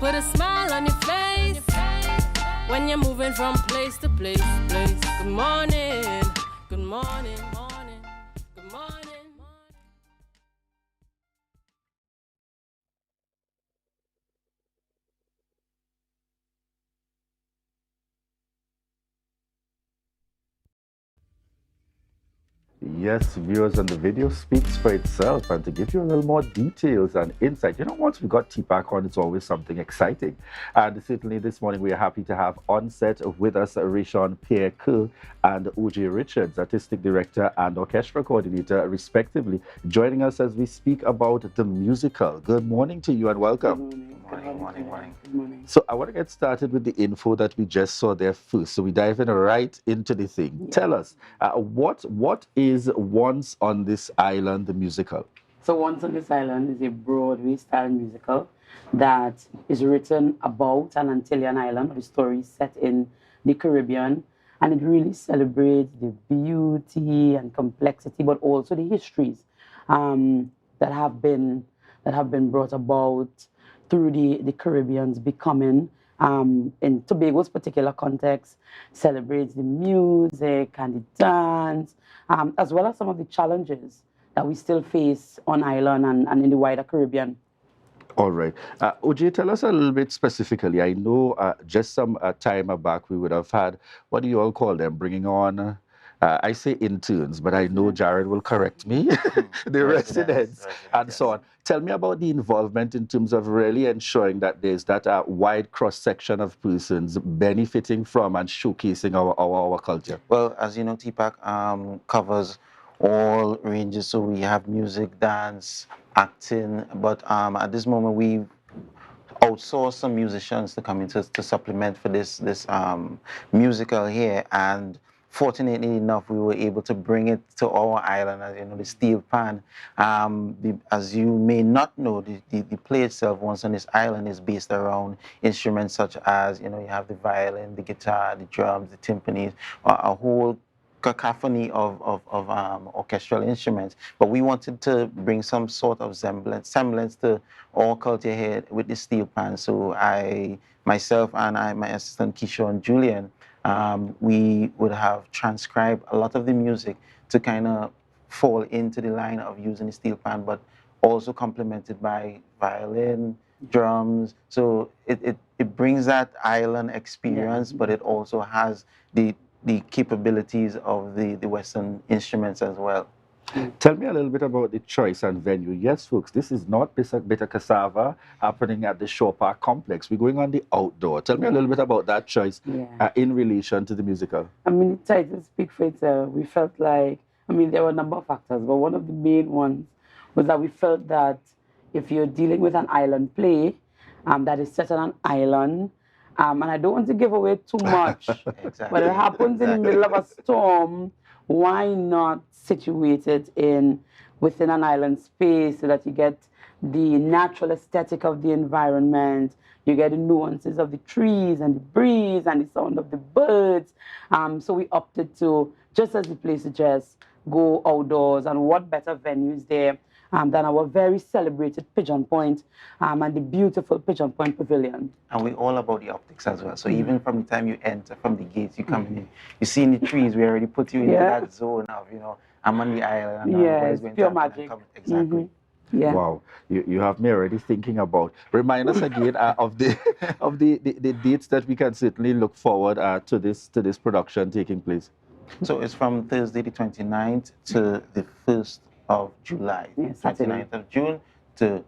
Put a smile on your face when you're moving from place to place. Good morning, good morning, morning, good morning. Yes, viewers, and the video speaks for itself. And to give you a little more details and insight, once we got T-Pac on, it's always something exciting. And certainly this morning, we are happy to have on set with us Rayshawn Pierre-Kerr and Ojay Richards, Artistic Director and Orchestra Coordinator, respectively, joining us as we speak about the musical. Good morning to you and welcome. Good morning. So I want to get started with the info that we just saw there first. So we dive in right into the thing. Yeah. Tell us, what is Once on This Island, the musical? So Once on This Island is a Broadway-style musical that is written about an Antillean island. The story is set in the Caribbean, and it really celebrates the beauty and complexity, but also the histories that have been brought about through the Caribbeans becoming, in Tobago's particular context, celebrates the music and the dance, as well as some of the challenges that we still face on island and in the wider Caribbean. All right. Ojay, tell us a little bit specifically. I know just some time back we would have had, what do you all call them, bringing on... I say interns, but I know Jared will correct me, the residents and so on. Tell me about the involvement in terms of really ensuring that there's that wide cross-section of persons benefiting from and showcasing our culture. Well, as you know, T-Pac covers all ranges. So we have music, dance, acting, but at this moment we've outsourced some musicians to come in to supplement for this musical here, and fortunately enough, we were able to bring it to our island, as you know, the steel pan. As you may not know, the play itself, Once on This Island, is based around instruments such as, you have the violin, the guitar, the drums, the timpanis, a whole cacophony of orchestral instruments. But we wanted to bring some sort of semblance to our culture here with the steel pan. So myself and my assistant Keisha Julien, we would have transcribed a lot of the music to kind of fall into the line of using the steel pan, but also complemented by violin, drums. So it brings that island experience, but it also has the capabilities of the Western instruments as well. Tell me a little bit about the choice and venue. Yes, folks, this is not Bitter Cassava happening at the Shore Park complex. We're going on the outdoor. Tell me a little bit about that choice in relation to the musical. I mean, the title speaks for itself. We felt like, there were a number of factors, but one of the main ones was that we felt that if you're dealing with an island play that is set on an island, and I don't want to give away too much, but it happens in the middle of a storm, why not situate it within an island space so that you get the natural aesthetic of the environment, you get the nuances of the trees and the breeze and the sound of the birds. So we opted to, just as the place suggests, go outdoors, and what better venues there than our very celebrated Pigeon Point and the beautiful Pigeon Point Pavilion. And we're all about the optics as well. So even from the time you enter, from the gates, you come in, you see in the trees, we already put you into that zone of, I'm on the island. It's pure magic. Exactly. Yeah. Wow, you have me already thinking about. Remind us again of the dates that we can certainly look forward to this production taking place. So it's from Thursday the 29th to the 1st of July. 29th of June to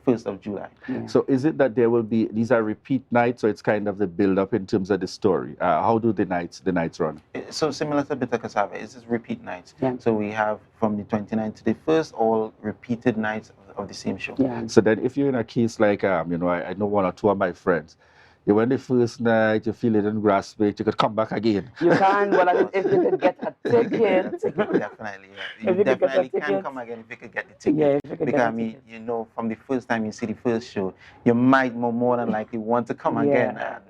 1st of July. Yeah. So is it that there will be, these are repeat nights, or it's kind of the build-up in terms of the story? How do the nights run? So similar to Bitter Cassava, it's just repeat nights. Yeah. So we have from the 29th to the 1st, all repeated nights of the same show. Yeah. So then if you're in a case like, I know one or two of my friends, you went the first night, you feel it and grasp it, you could come back again. You can, but if you could get a ticket. Definitely, yeah. You definitely can come again if you could get the ticket. Yeah, if you could because get the ticket. From the first time you see the first show, you might more than likely want to come again. And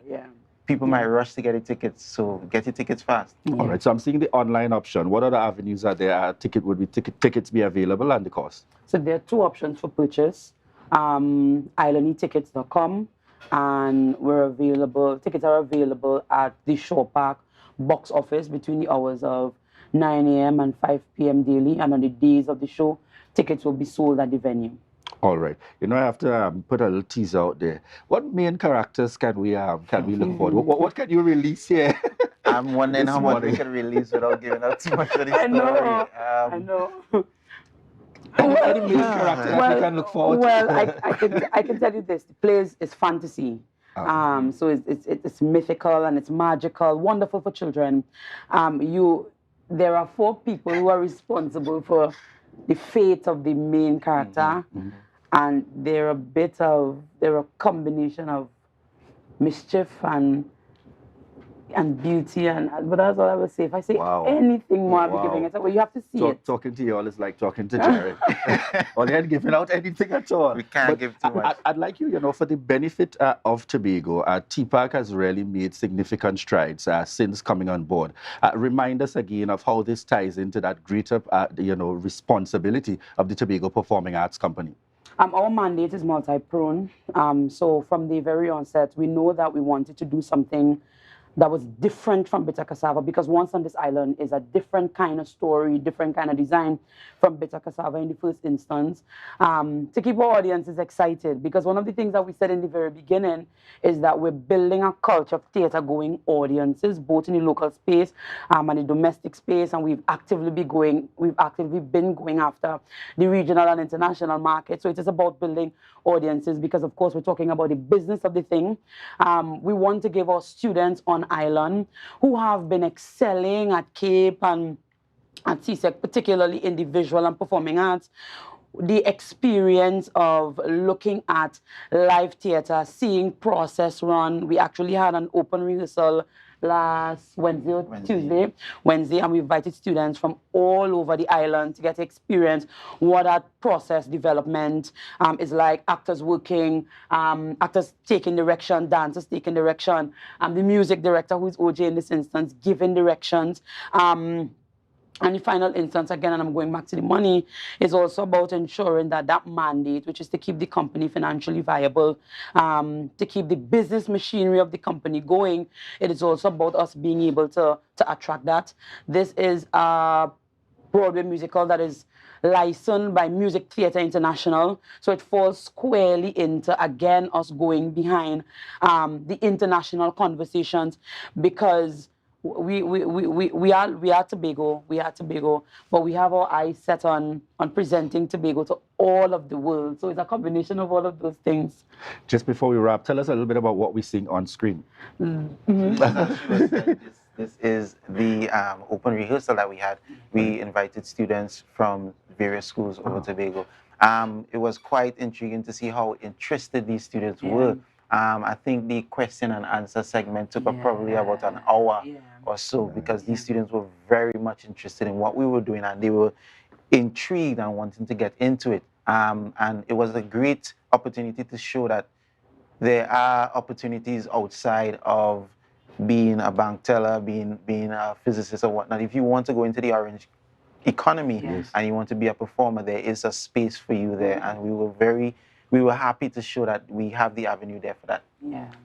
people might rush to get the tickets, so get your tickets fast. All right, so I'm seeing the online option. What other avenues are there? Tickets be available, and the cost? So there are two options for purchase. islandetickets.com and tickets are available at the Shore Park box office between the hours of 9 a.m. and 5 p.m. daily, and on the days of the show, tickets will be sold at the venue. All right. You know, I have to put a little teaser out there. What main characters can we look forward? What can you release here? I'm wondering This how much we morning. can release without giving out too much of the I story. know. I know. Any main character that we can look forward to? Well, I can tell you this: the play is fantasy. So it's mythical and it's magical, wonderful for children. There are 4 people who are responsible for the fate of the main character, and they're a combination of mischief and beauty, but that's all I will say. If I say anything more, I'll be giving it away. You have to see it. Talking to you all is like talking to Jared. Or they ain't giving out anything at all. We can't give too much. I'd like you know, for the benefit of Tobago, TPAC has really made significant strides since coming on board. Remind us again of how this ties into that greater, responsibility of the Tobago Performing Arts Company. Our mandate is multi-prone. So from the very onset, we know that we wanted to do something that was different from Bitter Cassava, because Once on This Island is a different kind of story, different kind of design from Bitter Cassava in the first instance, to keep our audiences excited. Because one of the things that we said in the very beginning is that we're building a culture of theater-going audiences, both in the local space and the domestic space, and we've actively been going after the regional and international market. So it is about building audiences, because of course we're talking about the business of the thing. We want to give our students on island who have been excelling at Cape and at CSEC, particularly in the visual and performing arts, the experience of looking at live theater, seeing process run. We actually had an open rehearsal last Wednesday, and we invited students from all over the island to get to experience what that process development is like. Actors working, actors taking direction, dancers taking direction, the music director, who is Ojay in this instance, giving directions. And the final instance, again, and I'm going back to the money, is also about ensuring that that mandate, which is to keep the company financially viable, to keep the business machinery of the company going, it is also about us being able to attract that. This is a Broadway musical that is licensed by Music Theatre International, so it falls squarely into, again, us going behind the international conversations, because we are Tobago, but we have our eyes set on presenting Tobago to all of the world. So it's a combination of all of those things. Just before we wrap, tell us a little bit about what we're seeing on screen. This is the open rehearsal that we had. We invited students from various schools over Tobago. It was quite intriguing to see how interested these students were. I think the question and answer segment took up probably about an hour or so, because these students were very much interested in what we were doing, and they were intrigued and wanting to get into it. And it was a great opportunity to show that there are opportunities outside of being a bank teller, being a physicist or whatnot. If you want to go into the orange economy and you want to be a performer, there is a space for you there, and we were happy to show that we have the avenue there for that.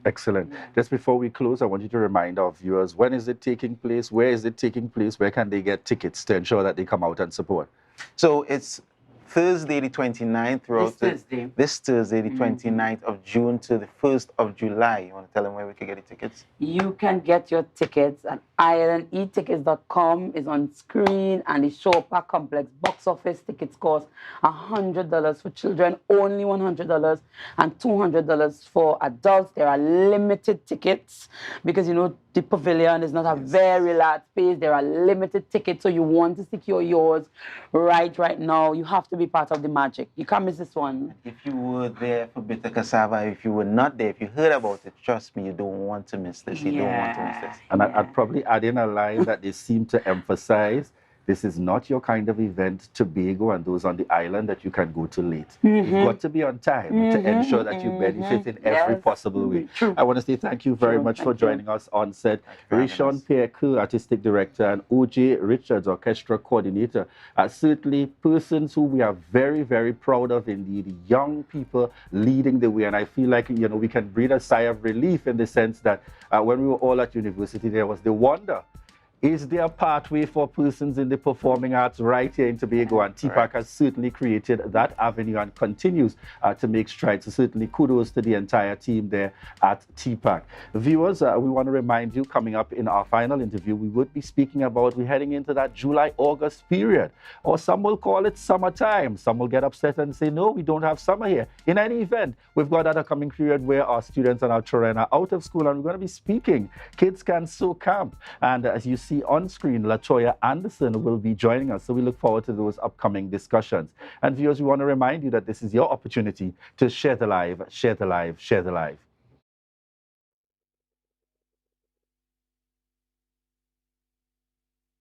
Excellent. Just before we close, I want you to remind our viewers, when is it taking place? Where is it taking place? Where can they get tickets to ensure that they come out and support? So it's Thursday the 29th this Thursday the 29th of June to the 1st of July. You want to tell them where we can get the tickets? You can get your tickets at islandetickets.com. is on screen, and the Shore Park Complex box office tickets cost $100 for children, only $100, and $200 for adults. There are limited tickets because, you know, the pavilion is not a very large space. There are limited tickets, so you want to secure yours right now. You have to be part of the magic. You can't miss this one. If you were there for Bitter Cassava, if you were not there, if you heard about it, trust me, you don't want to miss this. You don't want to miss this. And I'd probably add in a line that they seem to emphasize this is not your kind of event, Tobago and those on the island, that you can go to late. You've got to be on time to ensure that you benefit in every possible way. True. I want to say thank you very much for joining us on set. Rayshawn Pierre-Kerr, Artistic Director, and Ojay Richards, Orchestra Coordinator, are certainly persons who we are very, very proud of indeed. Young people leading the way, and I feel like, you know, we can breathe a sigh of relief in the sense that when we were all at university, there was the wonder. Is there a pathway for persons in the performing arts right here in Tobago? And TPAC has certainly created that avenue and continues to make strides. So certainly kudos to the entire team there at TPAC. Viewers, we want to remind you, coming up in our final interview, we would be speaking about, we're heading into that July-August period, or some will call it summertime. Some will get upset and say, no, we don't have summer here. In any event, we've got that upcoming period where our students and our children are out of school, and we're going to be speaking. Kids Can So Camp. And as you see on screen, Latoya Anderson will be joining us. So we look forward to those upcoming discussions. And viewers, we want to remind you that this is your opportunity to share the live, share the live, share the live.